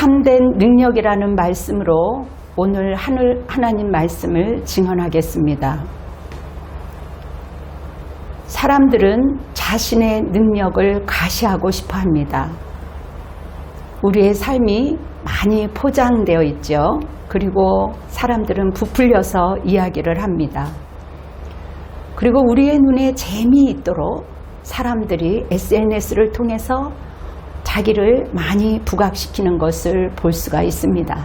참된 능력이라는 말씀으로 오늘 하나님 말씀을 증언하겠습니다. 사람들은 자신의 능력을 과시하고 싶어 합니다. 우리의 삶이 많이 포장되어 있죠. 그리고 사람들은 부풀려서 이야기를 합니다. 그리고 우리의 눈에 재미있도록 사람들이 SNS를 통해서 자기를 많이 부각시키는 것을 볼 수가 있습니다.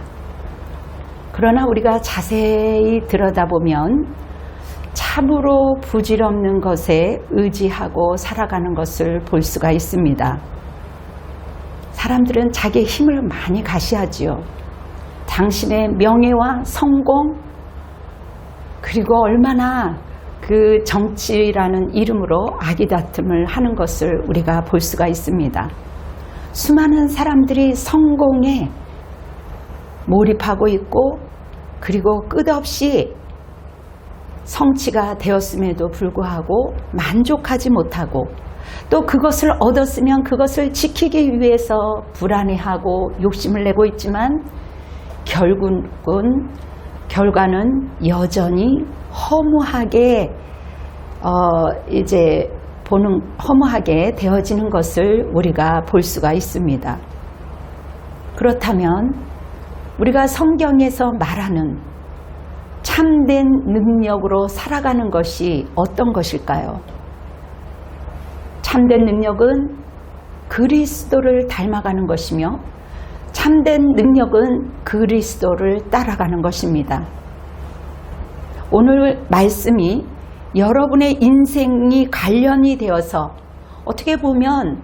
그러나 우리가 자세히 들여다보면 참으로 부질없는 것에 의지하고 살아가는 것을 볼 수가 있습니다. 사람들은 자기의 힘을 많이 과시하지요. 당신의 명예와 성공, 그리고 얼마나 그 정치라는 이름으로 아기다툼을 하는 것을 우리가 볼 수가 있습니다. 수많은 사람들이 성공에 몰입하고 있고, 그리고 끝없이 성취가 되었음에도 불구하고 만족하지 못하고, 또 그것을 얻었으면 그것을 지키기 위해서 불안해하고 욕심을 내고 있지만 결과는 여전히 허무하게 허무하게 되어지는 것을 우리가 볼 수가 있습니다. 그렇다면 우리가 성경에서 말하는 참된 능력으로 살아가는 것이 어떤 것일까요? 참된 능력은 그리스도를 닮아가는 것이며, 참된 능력은 그리스도를 따라가는 것입니다. 오늘 말씀이 여러분의 인생이 관련이 되어서 어떻게 보면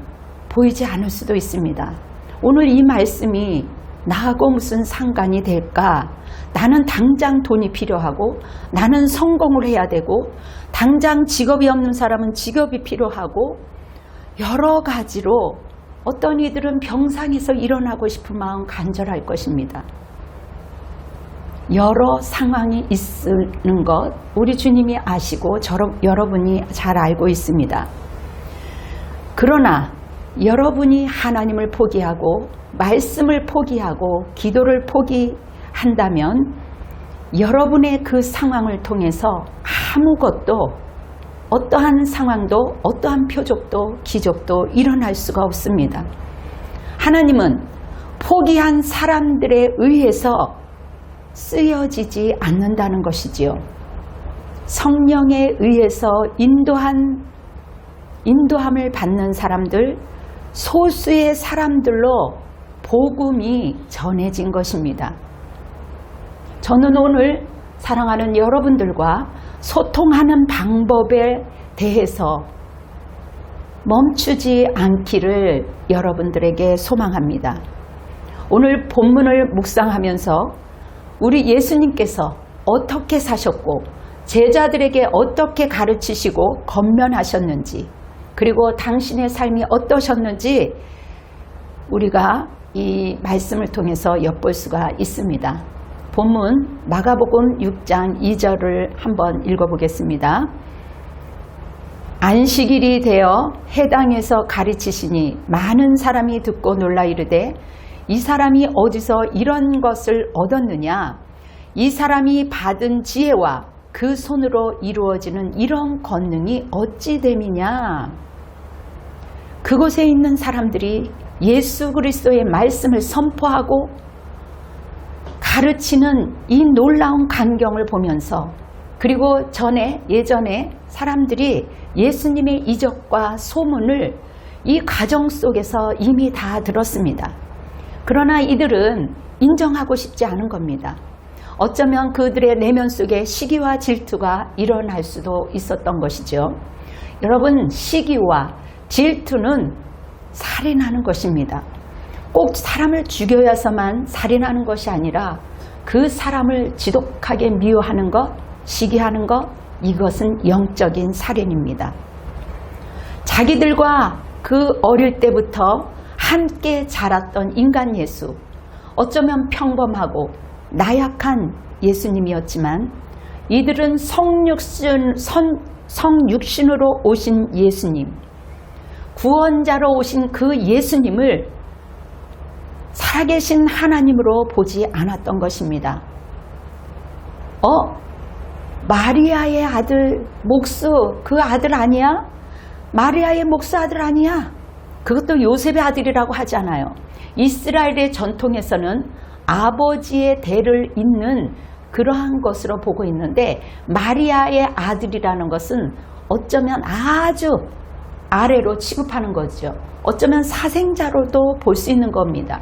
보이지 않을 수도 있습니다. 오늘 이 말씀이 나하고 무슨 상관이 될까? 나는 당장 돈이 필요하고, 나는 성공을 해야 되고, 당장 직업이 없는 사람은 직업이 필요하고, 여러 가지로 어떤 이들은 병상에서 일어나고 싶은 마음 간절할 것입니다. 여러 상황이 있는 것 우리 주님이 아시고 여러분이 잘 알고 있습니다. 그러나 여러분이 하나님을 포기하고 말씀을 포기하고 기도를 포기한다면 여러분의 그 상황을 통해서 아무것도, 어떠한 상황도, 어떠한 표적도 기적도 일어날 수가 없습니다. 하나님은 포기한 사람들에 의해서 쓰여지지 않는다는 것이지요. 성령에 의해서 인도함을 받는 사람들, 소수의 사람들로 복음이 전해진 것입니다. 저는 오늘 사랑하는 여러분들과 소통하는 방법에 대해서 멈추지 않기를 여러분들에게 소망합니다. 오늘 본문을 묵상하면서 우리 예수님께서 어떻게 사셨고 제자들에게 어떻게 가르치시고 권면하셨는지, 그리고 당신의 삶이 어떠셨는지 우리가 이 말씀을 통해서 엿볼 수가 있습니다. 본문 마가복음 6장 2절을 한번 읽어보겠습니다. 안식일이 되어 회당에서 가르치시니 많은 사람이 듣고 놀라 이르되 이 사람이 어디서 이런 것을 얻었느냐? 이 사람이 받은 지혜와 그 손으로 이루어지는 이런 권능이 어찌 됨이냐? 그곳에 있는 사람들이 예수 그리스도의 말씀을 선포하고 가르치는 이 놀라운 광경을 보면서, 그리고 예전에 사람들이 예수님의 이적과 소문을 이 과정 속에서 이미 다 들었습니다. 그러나 이들은 인정하고 싶지 않은 겁니다. 어쩌면 그들의 내면 속에 시기와 질투가 일어날 수도 있었던 것이죠. 여러분, 시기와 질투는 살인하는 것입니다. 꼭 사람을 죽여야서만 살인하는 것이 아니라 그 사람을 지독하게 미워하는 것, 시기하는 것, 이것은 영적인 살인입니다. 자기들과 그 어릴 때부터 함께 자랐던 인간 예수, 어쩌면 평범하고 나약한 예수님이었지만 이들은 성육신으로 오신 예수님, 구원자로 오신 그 예수님을 살아계신 하나님으로 보지 않았던 것입니다. 마리아의 아들 목수 그 아들 아니야? 마리아의 목수 아들 아니야? 그것도 요셉의 아들이라고 하잖아요. 이스라엘의 전통에서는 아버지의 대를 잇는 그러한 것으로 보고 있는데, 마리아의 아들이라는 것은 어쩌면 아주 아래로 취급하는 거죠. 어쩌면 사생자로도 볼 수 있는 겁니다.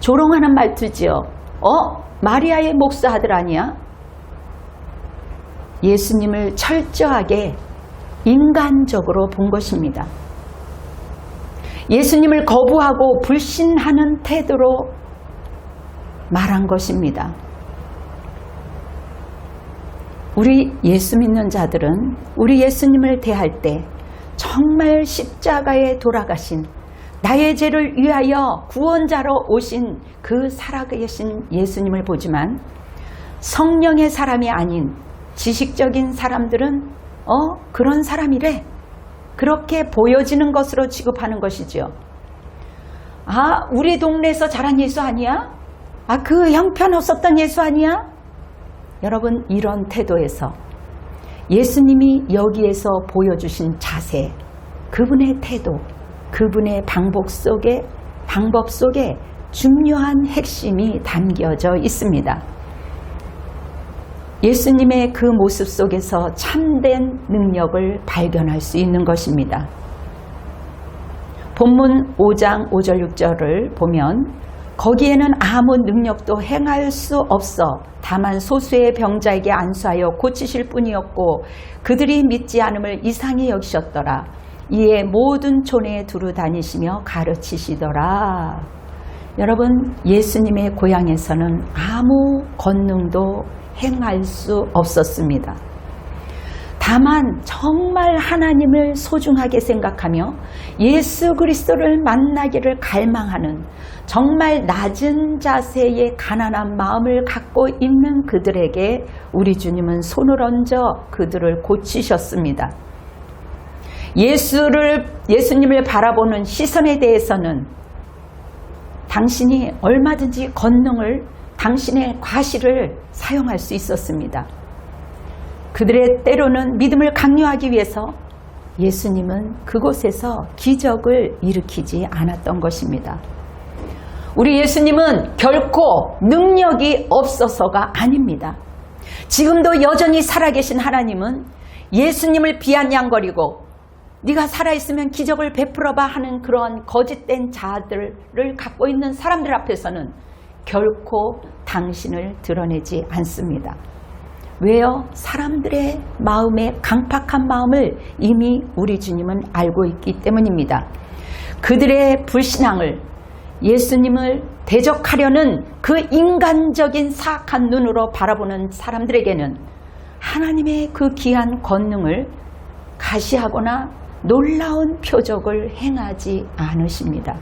조롱하는 말투지요. 마리아의 목수 아들 아니야? 예수님을 철저하게 인간적으로 본 것입니다. 예수님을 거부하고 불신하는 태도로 말한 것입니다. 우리 예수 믿는 자들은 우리 예수님을 대할 때 정말 십자가에 돌아가신, 나의 죄를 위하여 구원자로 오신 그 살아계신 예수님을 보지만, 성령의 사람이 아닌 지식적인 사람들은 그런 사람이래, 그렇게 보여지는 것으로 취급하는 것이죠. 우리 동네에서 자란 예수 아니야? 그 형편없었던 예수 아니야? 여러분, 이런 태도에서 예수님이 여기에서 보여주신 자세, 그분의 태도, 그분의 방법 속에 중요한 핵심이 담겨져 있습니다. 예수님의 그 모습 속에서 참된 능력을 발견할 수 있는 것입니다. 본문 5장 5절 6절을 보면, 거기에는 아무 능력도 행할 수 없어 다만 소수의 병자에게 안수하여 고치실 뿐이었고, 그들이 믿지 않음을 이상히 여기셨더라. 이에 모든 촌에 두루 다니시며 가르치시더라. 여러분, 예수님의 고향에서는 아무 권능도 행할 수 없었습니다. 다만 정말 하나님을 소중하게 생각하며 예수 그리스도를 만나기를 갈망하는, 정말 낮은 자세의 가난한 마음을 갖고 있는 그들에게 우리 주님은 손을 얹어 그들을 고치셨습니다. 예수님을 바라보는 시선에 대해서는 당신이 얼마든지 권능을, 당신의 과시를 사용할 수 있었습니다. 그들의 때로는 믿음을 강요하기 위해서 예수님은 그곳에서 기적을 일으키지 않았던 것입니다. 우리 예수님은 결코 능력이 없어서가 아닙니다. 지금도 여전히 살아계신 하나님은 예수님을 비아냥거리고 네가 살아있으면 기적을 베풀어봐 하는 그런 거짓된 자들을 갖고 있는 사람들 앞에서는 결코 당신을 드러내지 않습니다. 왜요? 사람들의 마음의 강팍한 마음을 이미 우리 주님은 알고 있기 때문입니다. 그들의 불신앙을, 예수님을 대적하려는 그 인간적인 사악한 눈으로 바라보는 사람들에게는 하나님의 그 귀한 권능을 가시하거나 놀라운 표적을 행하지 않으십니다.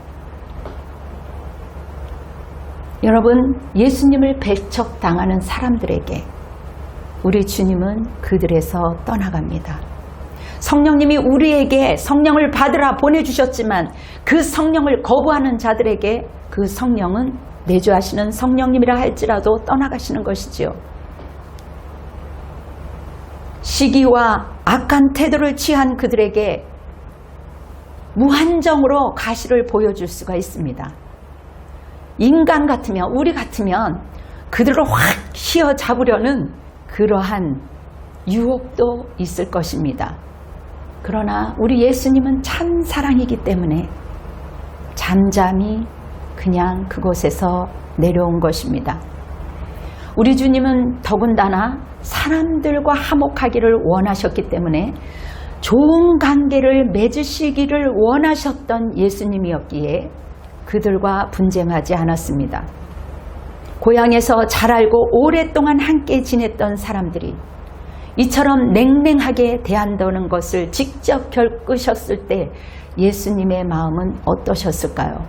여러분, 예수님을 배척당하는 사람들에게 우리 주님은 그들에서 떠나갑니다. 성령님이 우리에게 성령을 받으라 보내주셨지만 그 성령을 거부하는 자들에게 그 성령은 내주하시는 성령님이라 할지라도 떠나가시는 것이지요. 시기와 악한 태도를 취한 그들에게 무한정으로 가시를 보여줄 수가 있습니다. 인간 같으면, 우리 같으면 그들을 확 휘어잡으려는 그러한 유혹도 있을 것입니다. 그러나 우리 예수님은 참 사랑이기 때문에 잠잠히 그냥 그곳에서 내려온 것입니다. 우리 주님은 더군다나 사람들과 화목하기를 원하셨기 때문에 좋은 관계를 맺으시기를 원하셨던 예수님이었기에 그들과 분쟁하지 않았습니다. 고향에서 잘 알고 오랫동안 함께 지냈던 사람들이 이처럼 냉랭하게 대한다는 것을 직접 겪으셨을 때 예수님의 마음은 어떠셨을까요?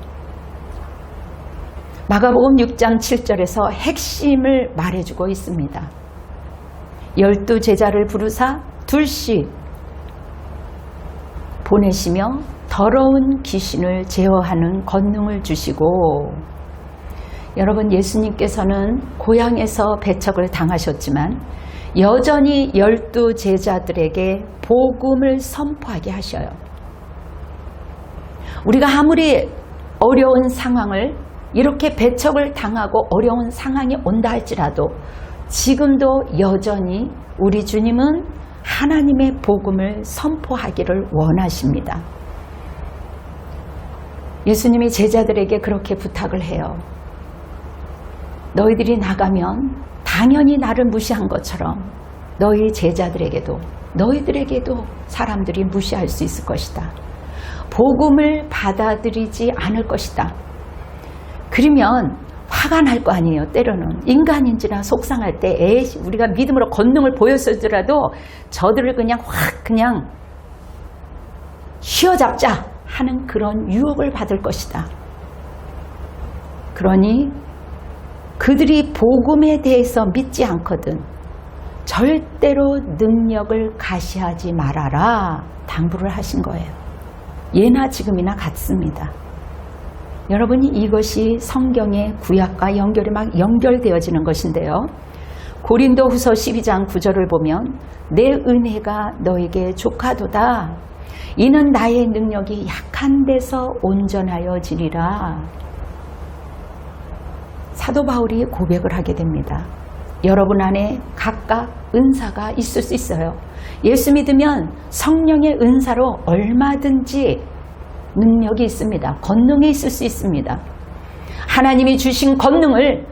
마가복음 6장 7절에서 핵심을 말해주고 있습니다. 12 제자를 부르사 둘씩 보내시며 더러운 귀신을 제어하는 권능을 주시고, 여러분, 예수님께서는 고향에서 배척을 당하셨지만 여전히 12 제자들에게 복음을 선포하게 하셔요. 우리가 아무리 어려운 상황을, 이렇게 배척을 당하고 어려운 상황이 온다 할지라도 지금도 여전히 우리 주님은 하나님의 복음을 선포하기를 원하십니다. 예수님이 제자들에게 그렇게 부탁을 해요. 너희들이 나가면 당연히 나를 무시한 것처럼 너희 제자들에게도, 너희들에게도 사람들이 무시할 수 있을 것이다. 복음을 받아들이지 않을 것이다. 그러면 화가 날 거 아니에요. 때로는 인간인지라 속상할 때 우리가 믿음으로 권능을 보였을지라도 저들을 그냥 확 그냥 휘어잡자 하는 그런 유혹을 받을 것이다. 그러니 그들이 복음에 대해서 믿지 않거든 절대로 능력을 가시하지 말아라 당부를 하신 거예요. 예나 지금이나 같습니다. 여러분이 이것이 성경의 구약과 연결이 막 연결되어지는 것인데요. 고린도후서 12장 9절을 보면 내 은혜가 너에게 족하도다. 이는 나의 능력이 약한 데서 온전하여지리라. 사도 바울이 고백을 하게 됩니다. 여러분 안에 각각 은사가 있을 수 있어요. 예수 믿으면 성령의 은사로 얼마든지 능력이 있습니다. 권능이 있을 수 있습니다. 하나님이 주신 권능을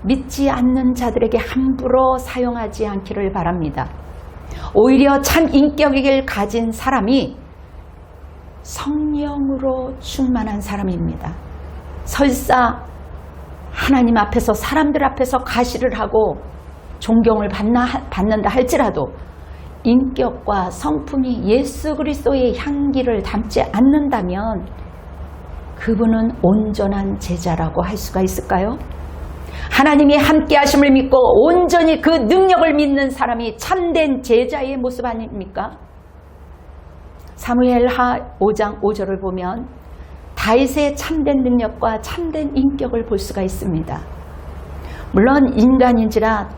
믿지 않는 자들에게 함부로 사용하지 않기를 바랍니다. 오히려 참 인격을 가진 사람이 성령으로 충만한 사람입니다. 설사 하나님 앞에서 사람들 앞에서 가시를 하고 존경을 받는다 할지라도 인격과 성품이 예수 그리스도의 향기를 담지 않는다면 그분은 온전한 제자라고 할 수가 있을까요? 하나님이 함께 하심을 믿고 온전히 그 능력을 믿는 사람이 참된 제자의 모습 아닙니까? 사무엘하 5장 5절을 보면 다윗의 참된 능력과 참된 인격을 볼 수가 있습니다. 물론 인간인지라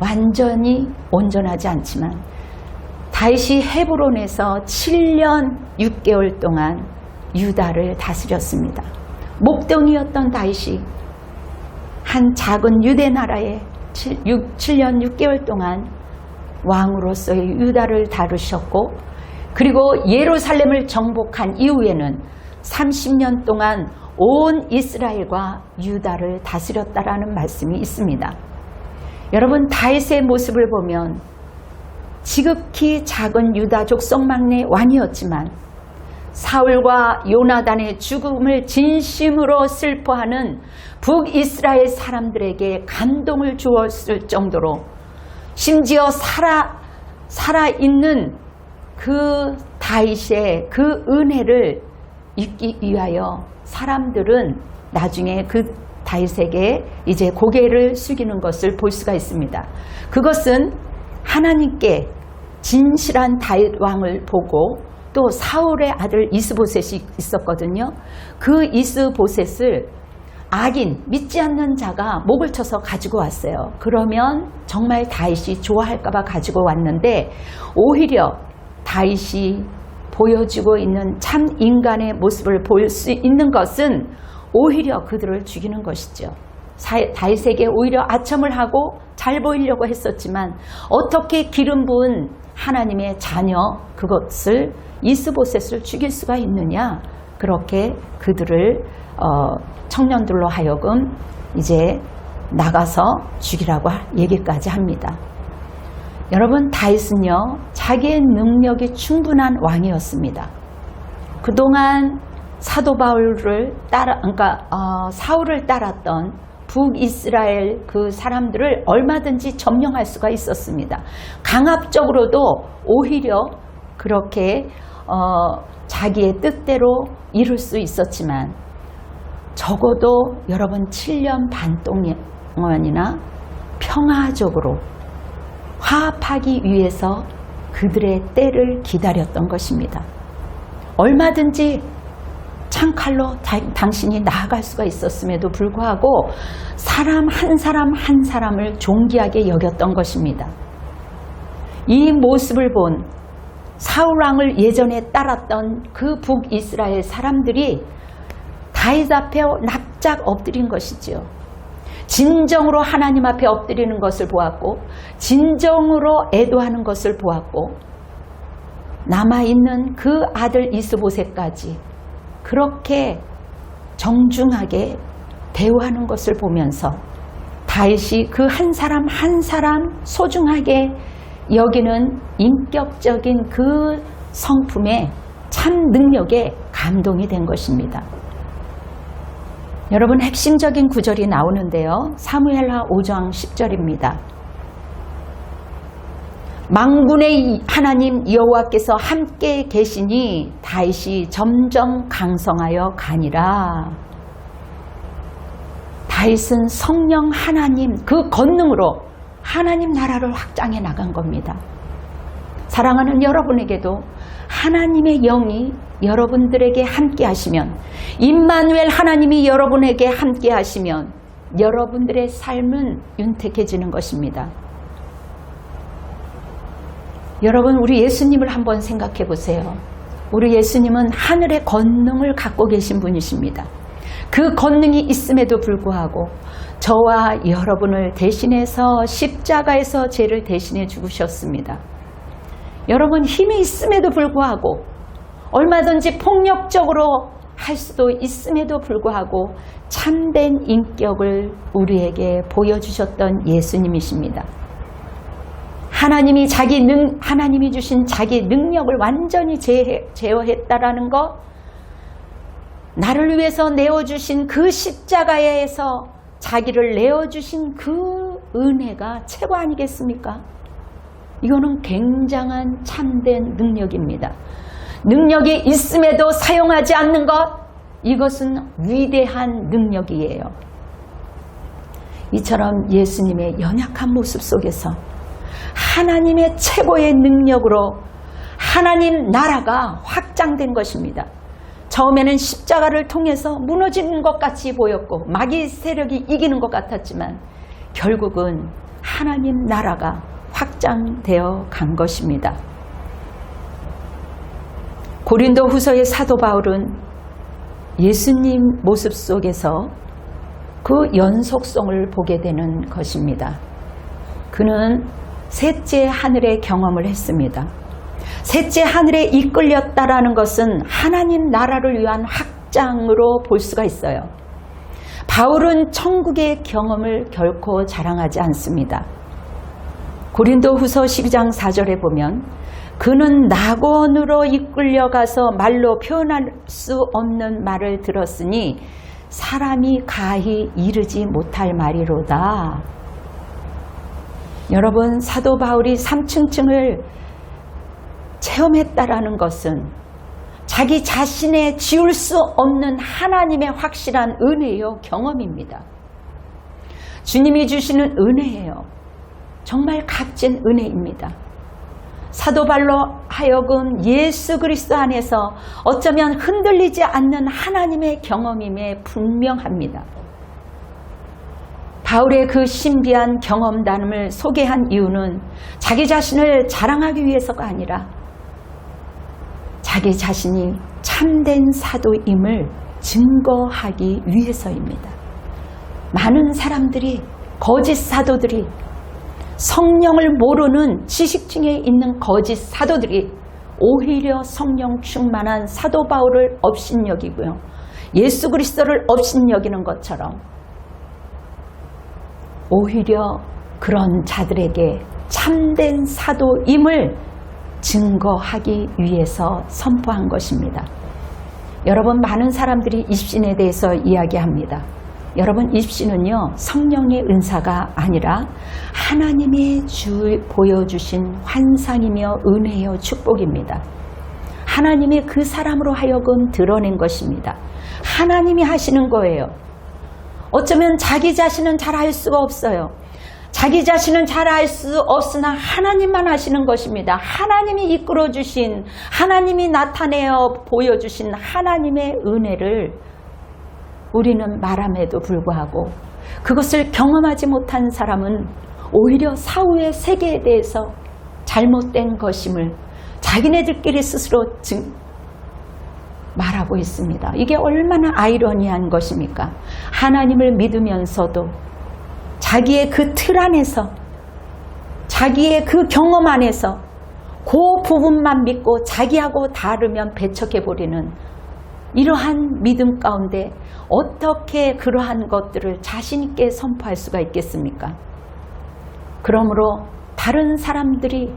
완전히 온전하지 않지만 다윗이 헤브론에서 7년 6개월 동안 유다를 다스렸습니다. 목동이었던 다윗이 한 작은 유대 나라에 7년 6개월 동안 왕으로서의 유다를 다루셨고, 그리고 예루살렘을 정복한 이후에는 30년 동안 온 이스라엘과 유다를 다스렸다라는 말씀이 있습니다. 여러분, 다윗의 모습을 보면 지극히 작은 유다 족속 막내 왕이었지만 사울과 요나단의 죽음을 진심으로 슬퍼하는 북이스라엘 사람들에게 감동을 주었을 정도로, 심지어 살아있는 그 다윗의 그 은혜를 잊기 위하여 사람들은 나중에 그 다윗에게 이제 고개를 숙이는 것을 볼 수가 있습니다. 그것은 하나님께 진실한 다윗 왕을 보고, 또 사울의 아들 이스보셋이 있었거든요. 그 이스보셋을 악인, 믿지 않는 자가 목을 쳐서 가지고 왔어요. 그러면 정말 다윗이 좋아할까 봐 가지고 왔는데, 오히려 다윗이 보여주고 있는 참 인간의 모습을 볼 수 있는 것은 오히려 그들을 죽이는 것이죠. 다윗에게 오히려 아첨을 하고 잘 보이려고 했었지만 어떻게 기름 부은 하나님의 자녀, 그것을 이스보셋을 죽일 수가 있느냐, 그렇게 그들을 청년들로 하여금 이제 나가서 죽이라고 얘기까지 합니다. 여러분, 다윗은요 자기의 능력이 충분한 왕이었습니다. 그동안 사도 바울을 사울을 따랐던 북이스라엘 그 사람들을 얼마든지 점령할 수가 있었습니다. 강압적으로도 오히려 그렇게 자기의 뜻대로 이룰 수 있었지만, 적어도 여러분 7년 반 동안이나 평화적으로 화합하기 위해서 그들의 때를 기다렸던 것입니다. 얼마든지 창칼로 당신이 나아갈 수가 있었음에도 불구하고 사람 한 사람을 존귀하게 여겼던 것입니다. 이 모습을 본 사울왕을 예전에 따랐던 그 북이스라엘 사람들이 다윗 앞에 납작 엎드린 것이지요. 진정으로 하나님 앞에 엎드리는 것을 보았고 진정으로 애도하는 것을 보았고 남아있는 그 아들 이스보셋까지 그렇게 정중하게 대우하는 것을 보면서 다윗이 그 한 사람 한 사람 소중하게 여기는 인격적인 그 성품의 참 능력에 감동이 된 것입니다. 여러분, 핵심적인 구절이 나오는데요. 사무엘하 5장 10절입니다. 만군의 하나님 여호와께서 함께 계시니 다윗이 점점 강성하여 가니라. 다윗은 성령 하나님 그 권능으로 하나님 나라를 확장해 나간 겁니다. 사랑하는 여러분에게도 하나님의 영이 여러분들에게 함께 하시면, 임마누엘 하나님이 여러분에게 함께 하시면 여러분들의 삶은 윤택해지는 것입니다. 여러분, 우리 예수님을 한번 생각해 보세요. 우리 예수님은 하늘의 권능을 갖고 계신 분이십니다. 그 권능이 있음에도 불구하고 저와 여러분을 대신해서 십자가에서 죄를 대신해 죽으셨습니다. 여러분, 힘이 있음에도 불구하고 얼마든지 폭력적으로 할 수도 있음에도 불구하고 참된 인격을 우리에게 보여주셨던 예수님이십니다. 하나님이 주신 자기 능력을 완전히 제어했다라는 것, 나를 위해서 내어주신 그 십자가에서 자기를 내어주신 그 은혜가 최고 아니겠습니까? 이거는 굉장한 참된 능력입니다. 능력이 있음에도 사용하지 않는 것, 이것은 위대한 능력이에요. 이처럼 예수님의 연약한 모습 속에서 하나님의 최고의 능력으로 하나님 나라가 확장된 것입니다. 처음에는 십자가를 통해서 무너지는 것 같이 보였고 마귀 세력이 이기는 것 같았지만 결국은 하나님 나라가 확장되어 간 것입니다. 고린도 후서의 사도 바울은 예수님 모습 속에서 그 연속성을 보게 되는 것입니다. 그는 셋째 하늘의 경험을 했습니다. 셋째 하늘에 이끌렸다라는 것은 하나님 나라를 위한 확장으로 볼 수가 있어요. 바울은 천국의 경험을 결코 자랑하지 않습니다. 고린도 후서 12장 4절에 보면 그는 낙원으로 이끌려가서 말로 표현할 수 없는 말을 들었으니 사람이 가히 이르지 못할 말이로다. 여러분, 사도 바울이 3층층을 체험했다라는 것은 자기 자신의 지울 수 없는 하나님의 확실한 은혜요, 경험입니다. 주님이 주시는 은혜예요. 정말 값진 은혜입니다. 사도 바울로 하여금 예수 그리스도 안에서 어쩌면 흔들리지 않는 하나님의 경험임에 분명합니다. 바울의 그 신비한 경험담을 소개한 이유는 자기 자신을 자랑하기 위해서가 아니라 자기 자신이 참된 사도임을 증거하기 위해서입니다. 많은 사람들이, 거짓 사도들이, 성령을 모르는 지식층에 있는 거짓 사도들이 오히려 성령 충만한 사도 바울을 업신여기고요, 예수 그리스도를 업신여기는 것처럼 오히려 그런 자들에게 참된 사도임을 증거하기 위해서 선포한 것입니다. 여러분, 많은 사람들이 입신에 대해서 이야기합니다. 여러분, 입신은요, 성령의 은사가 아니라 하나님이 보여주신 환상이며 은혜요 축복입니다. 하나님이 그 사람으로 하여금 드러낸 것입니다. 하나님이 하시는 거예요. 어쩌면 자기 자신은 잘 알 수가 없어요. 자기 자신은 잘 알 수 없으나 하나님만 아시는 것입니다. 하나님이 이끌어주신, 하나님이 나타내어 보여주신 하나님의 은혜를 우리는 말함에도 불구하고 그것을 경험하지 못한 사람은 오히려 사후의 세계에 대해서 잘못된 것임을 자기네들끼리 스스로 말하고 있습니다. 이게 얼마나 아이러니한 것입니까? 하나님을 믿으면서도 자기의 그 틀 안에서, 자기의 그 경험 안에서 그 부분만 믿고 자기하고 다르면 배척해버리는 이러한 믿음 가운데 어떻게 그러한 것들을 자신 있게 선포할 수가 있겠습니까? 그러므로 다른 사람들이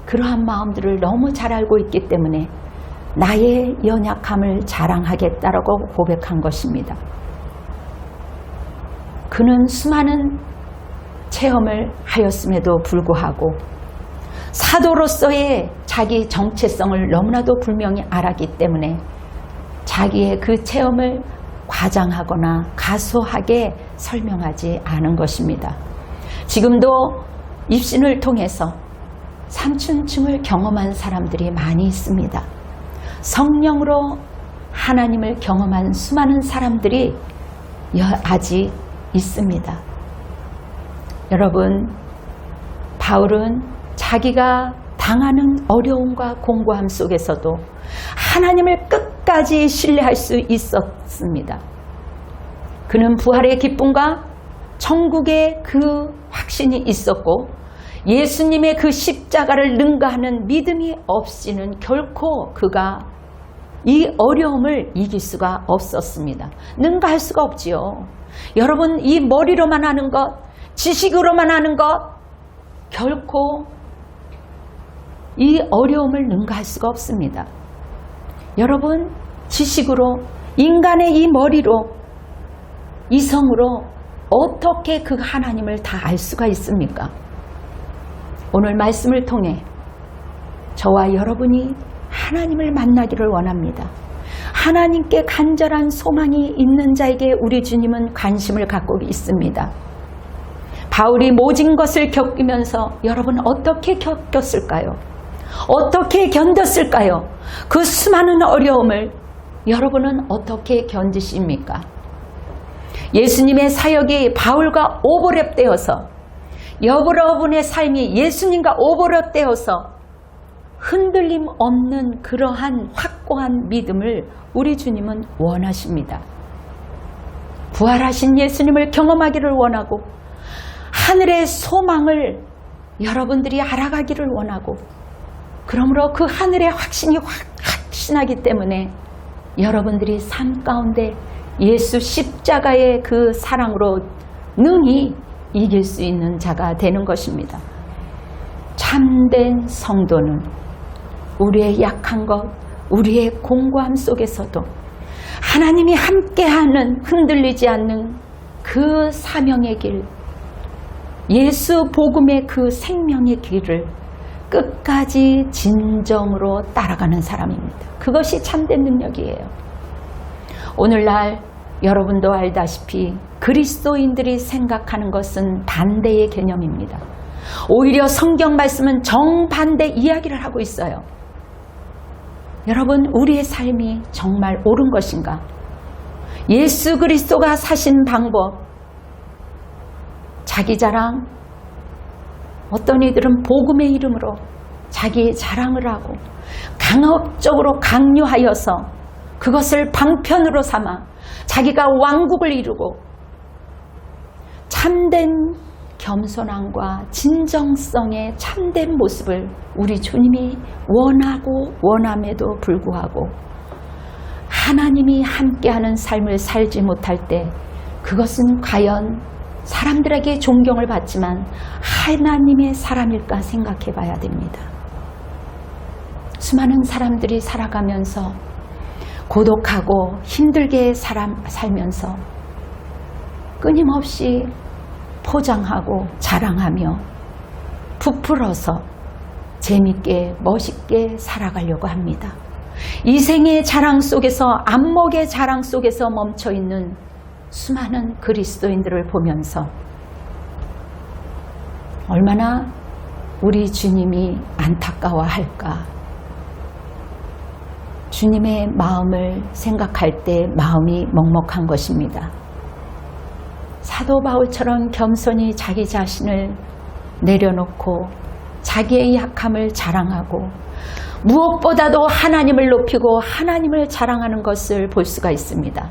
그러한 마음들을 너무 잘 알고 있기 때문에 나의 연약함을 자랑하겠다라고 고백한 것입니다. 그는 수많은 체험을 하였음에도 불구하고 사도로서의 자기 정체성을 너무나도 분명히 알았기 때문에 자기의 그 체험을 과장하거나 가소하게 설명하지 않은 것입니다. 지금도 입신을 통해서 삼춘층을 경험한 사람들이 많이 있습니다. 성령으로 하나님을 경험한 수많은 사람들이 아직 있습니다. 여러분, 바울은 자기가 당하는 어려움과 공고함 속에서도 하나님을 끝까지 신뢰할 수 있었습니다. 그는 부활의 기쁨과 천국의 그 확신이 있었고 예수님의 그 십자가를 능가하는 믿음이 없이는 결코 그가 이 어려움을 이길 수가 없었습니다. 능가할 수가 없지요. 여러분, 이 머리로만 하는 것, 지식으로만 하는 것 결코 이 어려움을 능가할 수가 없습니다. 여러분, 지식으로, 인간의 이 머리로, 이성으로 어떻게 그 하나님을 다 알 수가 있습니까? 오늘 말씀을 통해 저와 여러분이 하나님을 만나기를 원합니다. 하나님께 간절한 소망이 있는 자에게 우리 주님은 관심을 갖고 있습니다. 바울이 모진 것을 겪으면서 여러분 어떻게 겪었을까요? 어떻게 견뎠을까요? 그 수많은 어려움을 여러분은 어떻게 견디십니까? 예수님의 사역이 바울과 오버랩되어서 여러분의 삶이 예수님과 오버랩되어서 흔들림 없는 그러한 확고한 믿음을 우리 주님은 원하십니다. 부활하신 예수님을 경험하기를 원하고 하늘의 소망을 여러분들이 알아가기를 원하고 그러므로 그 하늘의 확신이 확신하기 때문에 여러분들이 삶 가운데 예수 십자가의 그 사랑으로 능히 이길 수 있는 자가 되는 것입니다. 참된 성도는 우리의 약한 것, 우리의 공고함 속에서도 하나님이 함께하는 흔들리지 않는 그 사명의 길, 예수 복음의 그 생명의 길을 끝까지 진정으로 따라가는 사람입니다. 그것이 참된 능력이에요. 오늘날 여러분도 알다시피 그리스도인들이 생각하는 것은 반대의 개념입니다. 오히려 성경 말씀은 정반대 이야기를 하고 있어요. 여러분, 우리의 삶이 정말 옳은 것인가? 예수 그리스도가 사신 방법, 자기 자랑, 어떤 이들은 복음의 이름으로 자기 자랑을 하고 강압적으로 강요하여서 그것을 방편으로 삼아 자기가 왕국을 이루고 참된 겸손함과 진정성의 참된 모습을 우리 주님이 원하고 원함에도 불구하고 하나님이 함께하는 삶을 살지 못할 때 그것은 과연 사람들에게 존경을 받지만 하나님의 사람일까 생각해 봐야 됩니다. 수많은 사람들이 살아가면서 고독하고 힘들게 살면서 끊임없이 포장하고 자랑하며 부풀어서 재밌게 멋있게 살아가려고 합니다. 이 생의 자랑 속에서 안목의 자랑 속에서 멈춰있는 수많은 그리스도인들을 보면서 얼마나 우리 주님이 안타까워할까. 주님의 마음을 생각할 때 마음이 먹먹한 것입니다. 사도 바울처럼 겸손히 자기 자신을 내려놓고 자기의 약함을 자랑하고 무엇보다도 하나님을 높이고 하나님을 자랑하는 것을 볼 수가 있습니다.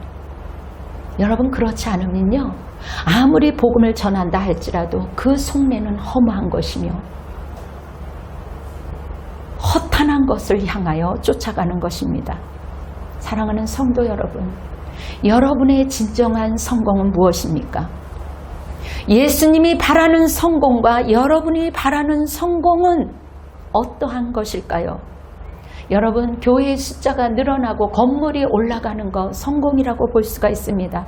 여러분, 그렇지 않으면요, 아무리 복음을 전한다 할지라도 그 속내는 허무한 것이며 허탄한 것을 향하여 쫓아가는 것입니다. 사랑하는 성도 여러분, 여러분의 진정한 성공은 무엇입니까? 예수님이 바라는 성공과 여러분이 바라는 성공은 어떠한 것일까요? 여러분, 교회의 숫자가 늘어나고 건물이 올라가는 것 성공이라고 볼 수가 있습니다.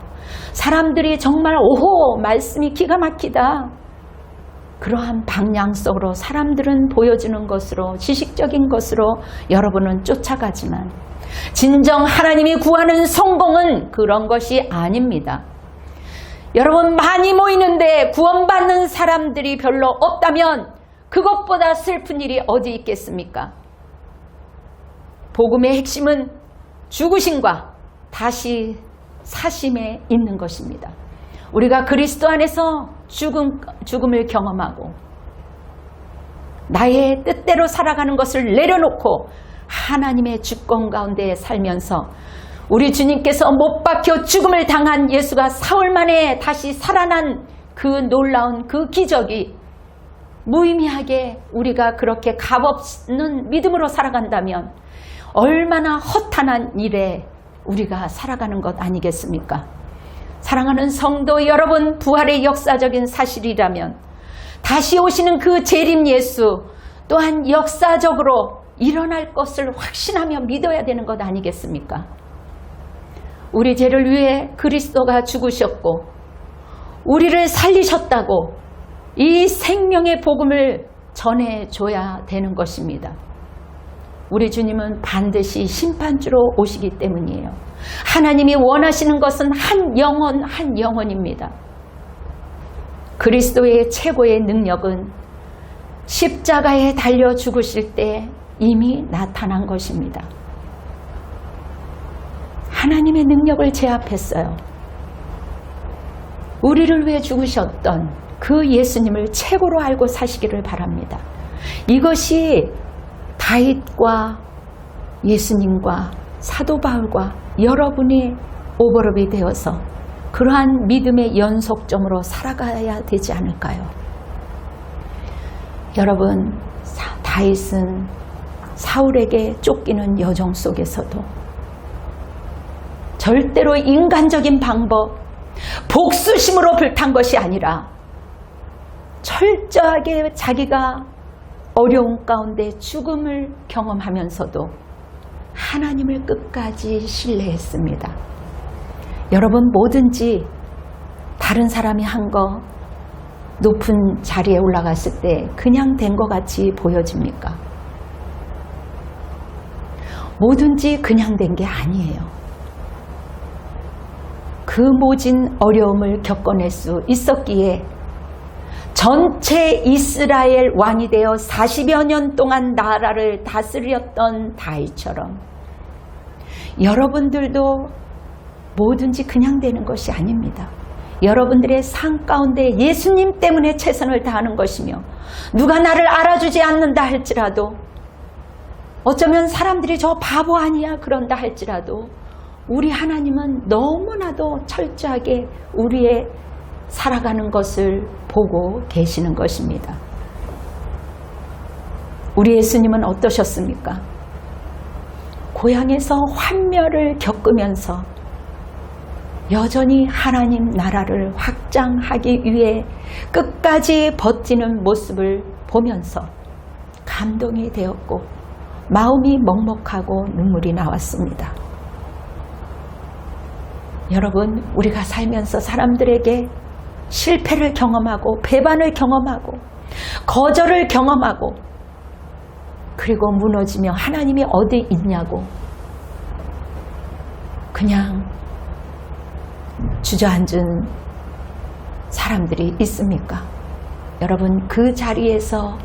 사람들이 정말 오호, 말씀이 기가 막히다, 그러한 방향 속으로 사람들은 보여주는 것으로, 지식적인 것으로 여러분은 쫓아가지만 진정 하나님이 구하는 성공은 그런 것이 아닙니다. 여러분, 많이 모이는데 구원받는 사람들이 별로 없다면 그것보다 슬픈 일이 어디 있겠습니까? 복음의 핵심은 죽으심과 다시 사심에 있는 것입니다. 우리가 그리스도 안에서 죽음을 경험하고 나의 뜻대로 살아가는 것을 내려놓고 하나님의 주권 가운데 살면서 우리 주님께서 못 박혀 죽음을 당한 예수가 사흘 만에 다시 살아난 그 놀라운 그 기적이 무의미하게 우리가 그렇게 값없는 믿음으로 살아간다면 얼마나 허탄한 일에 우리가 살아가는 것 아니겠습니까? 사랑하는 성도 여러분, 부활의 역사적인 사실이라면 다시 오시는 그 재림 예수 또한 역사적으로 일어날 것을 확신하며 믿어야 되는 것 아니겠습니까? 우리 죄를 위해 그리스도가 죽으셨고 우리를 살리셨다고 이 생명의 복음을 전해줘야 되는 것입니다. 우리 주님은 반드시 심판주로 오시기 때문이에요. 하나님이 원하시는 것은 한 영혼입니다. 그리스도의 최고의 능력은 십자가에 달려 죽으실 때 이미 나타난 것입니다. 하나님의 능력을 제압했어요. 우리를 위해 죽으셨던 그 예수님을 최고로 알고 사시기를 바랍니다. 이것이 다윗과 예수님과 사도 바울과 여러분이 오버랩이 되어서 그러한 믿음의 연속점으로 살아가야 되지 않을까요? 여러분, 다윗은 사울에게 쫓기는 여정 속에서도 절대로 인간적인 방법, 복수심으로 불탄 것이 아니라 철저하게 자기가 어려운 가운데 죽음을 경험하면서도 하나님을 끝까지 신뢰했습니다. 여러분, 뭐든지 다른 사람이 한 거 높은 자리에 올라갔을 때 그냥 된 것 같이 보여집니까? 뭐든지 그냥 된 게 아니에요. 그 모진 어려움을 겪어낼 수 있었기에 전체 이스라엘 왕이 되어 40여 년 동안 나라를 다스렸던 다윗처럼 여러분들도 뭐든지 그냥 되는 것이 아닙니다. 여러분들의 삶 가운데 예수님 때문에 최선을 다하는 것이며 누가 나를 알아주지 않는다 할지라도 어쩌면 사람들이 저 바보 아니야 그런다 할지라도 우리 하나님은 너무나도 철저하게 우리의 살아가는 것을 보고 계시는 것입니다. 우리 예수님은 어떠셨습니까? 고향에서 환멸을 겪으면서 여전히 하나님 나라를 확장하기 위해 끝까지 버티는 모습을 보면서 감동이 되었고 마음이 먹먹하고 눈물이 나왔습니다. 여러분, 우리가 살면서 사람들에게 실패를 경험하고 배반을 경험하고 거절을 경험하고 그리고 무너지며 하나님이 어디 있냐고 그냥 주저앉은 사람들이 있습니까? 여러분 그 자리에서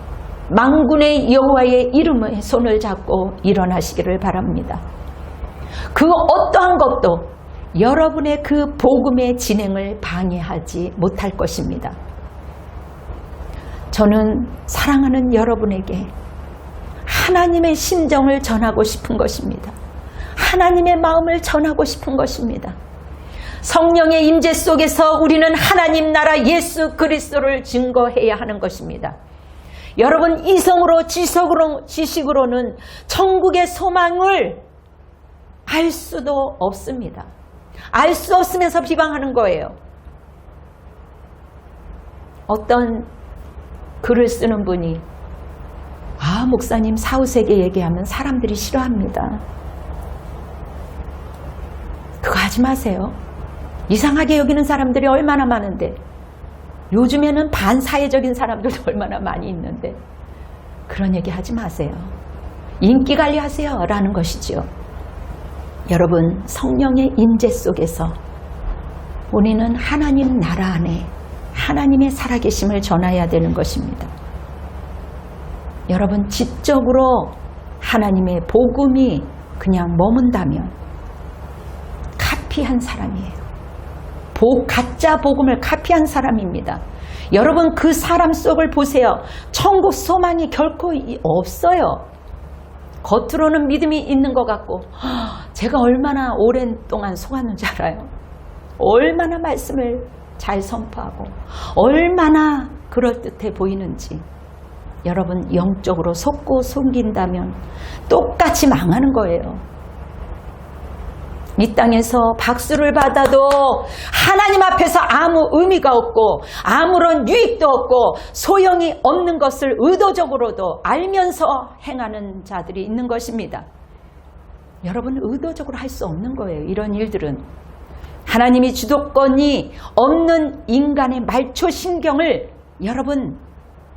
만군의 여호와의 이름의 손을 잡고 일어나시기를 바랍니다. 그 어떠한 것도 여러분의 그 복음의 진행을 방해하지 못할 것입니다. 저는 사랑하는 여러분에게 하나님의 심정을 전하고 싶은 것입니다. 하나님의 마음을 전하고 싶은 것입니다. 성령의 임재 속에서 우리는 하나님 나라 예수 그리스도를 증거해야 하는 것입니다. 여러분 이성으로 지식으로는 천국의 소망을 알 수도 없습니다. 알 수 없으면서 비방하는 거예요. 어떤 글을 쓰는 분이 목사님 사후세계 얘기하면 사람들이 싫어합니다. 그거 하지 마세요. 이상하게 여기는 사람들이 얼마나 많은데, 요즘에는 반사회적인 사람들도 얼마나 많이 있는데 그런 얘기 하지 마세요. 인기 관리하세요 라는 것이죠. 여러분 성령의 임재 속에서 우리는 하나님 나라 안에 하나님의 살아계심을 전해야 되는 것입니다. 여러분 지적으로 하나님의 복음이 그냥 머문다면 카피한 사람이에요. 가짜 복음을 카피한 사람입니다. 여러분 그 사람 속을 보세요. 천국 소망이 결코 없어요. 겉으로는 믿음이 있는 것 같고 제가 얼마나 오랜 동안 속았는 줄 알아요. 얼마나 말씀을 잘 선포하고 얼마나 그럴듯해 보이는지. 여러분 영적으로 속고 숨긴다면 똑같이 망하는 거예요. 이 땅에서 박수를 받아도 하나님 앞에서 아무 의미가 없고 아무런 유익도 없고 소용이 없는 것을 의도적으로도 알면서 행하는 자들이 있는 것입니다. 여러분 의도적으로 할 수 없는 거예요. 이런 일들은 하나님이 주도권이 없는 인간의 말초신경을 여러분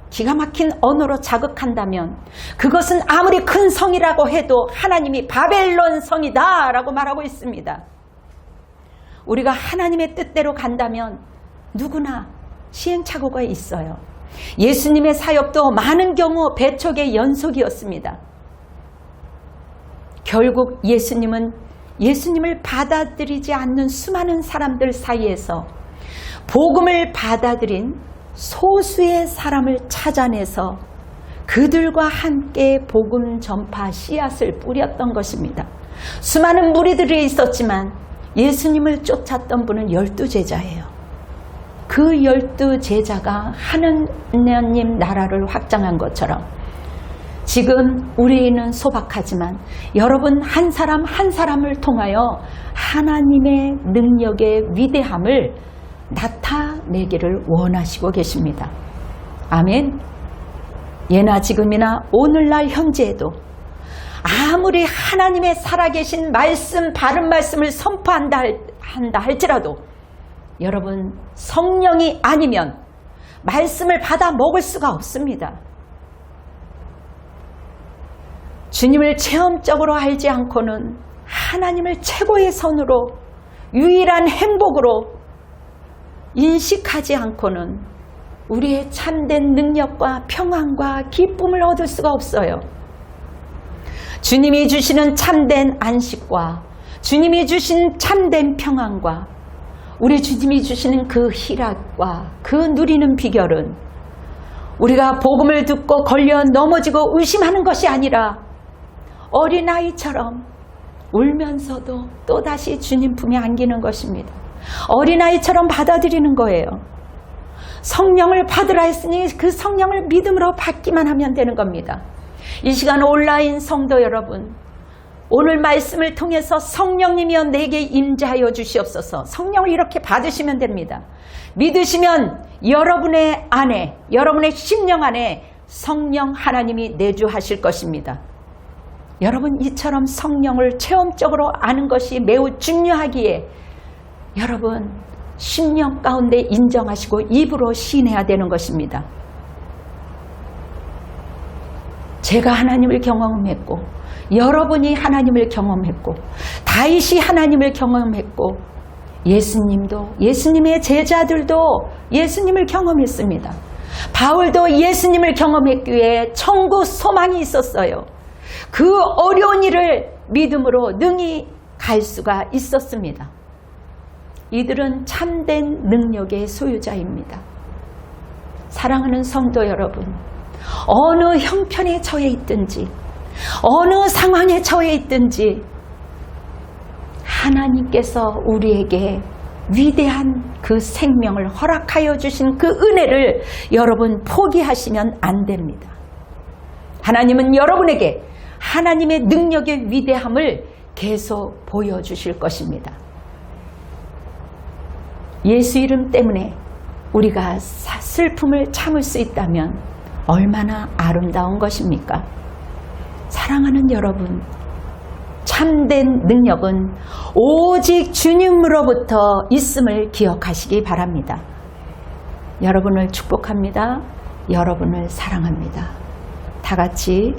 기가 막힌 언어로 자극한다면 그것은 아무리 큰 성이라고 해도 하나님이 바벨론 성이다 라고 말하고 있습니다. 우리가 하나님의 뜻대로 간다면 누구나 시행착오가 있어요. 예수님의 사역도 많은 경우 배척의 연속이었습니다. 결국 예수님을 받아들이지 않는 수많은 사람들 사이에서 복음을 받아들인 소수의 사람을 찾아내서 그들과 함께 복음 전파 씨앗을 뿌렸던 것입니다. 수많은 무리들이 있었지만 예수님을 쫓았던 분은 12제자예요. 그 12제자가 하느님 나라를 확장한 것처럼 지금 우리는 소박하지만 여러분 한 사람 한 사람을 통하여 하나님의 능력의 위대함을 나타내기를 원하시고 계십니다. 아멘. 예나 지금이나 오늘날 현재에도 아무리 하나님의 살아계신 말씀, 바른 말씀을 선포한다 할지라도 여러분 성령이 아니면 말씀을 받아 먹을 수가 없습니다. 주님을 체험적으로 알지 않고는 하나님을 최고의 선으로 유일한 행복으로 인식하지 않고는 우리의 참된 능력과 평안과 기쁨을 얻을 수가 없어요. 주님이 주시는 참된 안식과 주님이 주신 참된 평안과 우리 주님이 주시는 그 희락과 그 누리는 비결은 우리가 복음을 듣고 걸려 넘어지고 의심하는 것이 아니라 어린아이처럼 울면서도 또다시 주님 품에 안기는 것입니다. 어린아이처럼 받아들이는 거예요. 성령을 받으라 했으니 그 성령을 믿음으로 받기만 하면 되는 겁니다. 이 시간 온라인 성도 여러분, 오늘 말씀을 통해서 성령님이여 내게 임재하여 주시옵소서. 성령을 이렇게 받으시면 됩니다. 믿으시면 여러분의 안에, 여러분의 심령 안에 성령 하나님이 내주하실 것입니다. 여러분 이처럼 성령을 체험적으로 아는 것이 매우 중요하기에 여러분 심령 가운데 인정하시고 입으로 시인해야 되는 것입니다. 제가 하나님을 경험했고 여러분이 하나님을 경험했고 다윗이 하나님을 경험했고 예수님도 예수님의 제자들도 예수님을 경험했습니다. 바울도 예수님을 경험했기에 천국 소망이 있었어요. 그 어려운 일을 믿음으로 능히 갈 수가 있었습니다. 이들은 참된 능력의 소유자입니다. 사랑하는 성도 여러분, 어느 형편에 처해 있든지 어느 상황에 처해 있든지 하나님께서 우리에게 위대한 그 생명을 허락하여 주신 그 은혜를 여러분 포기하시면 안 됩니다. 하나님은 여러분에게 하나님의 능력의 위대함을 계속 보여주실 것입니다. 예수 이름 때문에 우리가 슬픔을 참을 수 있다면 얼마나 아름다운 것입니까? 사랑하는 여러분, 참된 능력은 오직 주님으로부터 있음을 기억하시기 바랍니다. 여러분을 축복합니다. 여러분을 사랑합니다. 다 같이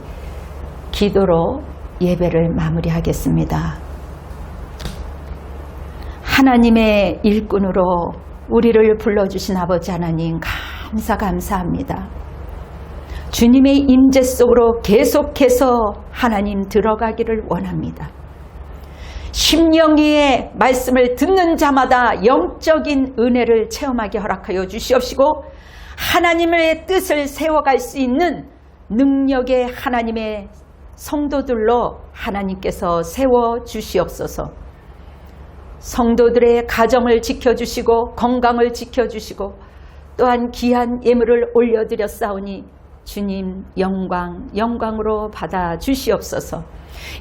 기도로 예배를 마무리하겠습니다. 하나님의 일꾼으로 우리를 불러주신 아버지 하나님 감사합니다. 주님의 임재 속으로 계속해서 하나님 들어가기를 원합니다. 심령이의 말씀을 듣는 자마다 영적인 은혜를 체험하게 허락하여 주시옵시고 하나님의 뜻을 세워갈 수 있는 능력의 하나님의 성도들로 하나님께서 세워주시옵소서. 성도들의 가정을 지켜주시고 건강을 지켜주시고 또한 귀한 예물을 올려드렸사오니 주님 영광으로 받아주시옵소서.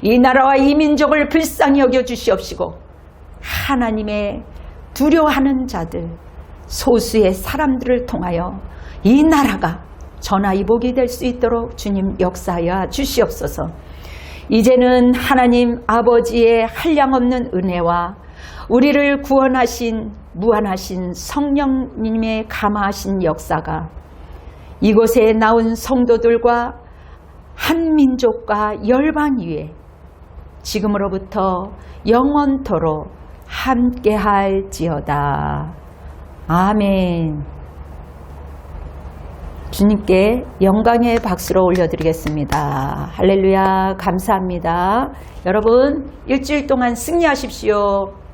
이 나라와 이 민족을 불쌍히 여겨주시옵시고 하나님의 두려워하는 자들 소수의 사람들을 통하여 이 나라가 전화위복이 될 수 있도록 주님 역사하여 주시옵소서. 이제는 하나님 아버지의 한량없는 은혜와 우리를 구원하신 무한하신 성령님의 감화하신 역사가 이곳에 나온 성도들과 한 민족과 열방 위에 지금으로부터 영원토록 함께할지어다. 아멘. 주님께 영광의 박수로 올려드리겠습니다. 할렐루야. 감사합니다. 여러분 일주일 동안 승리하십시오.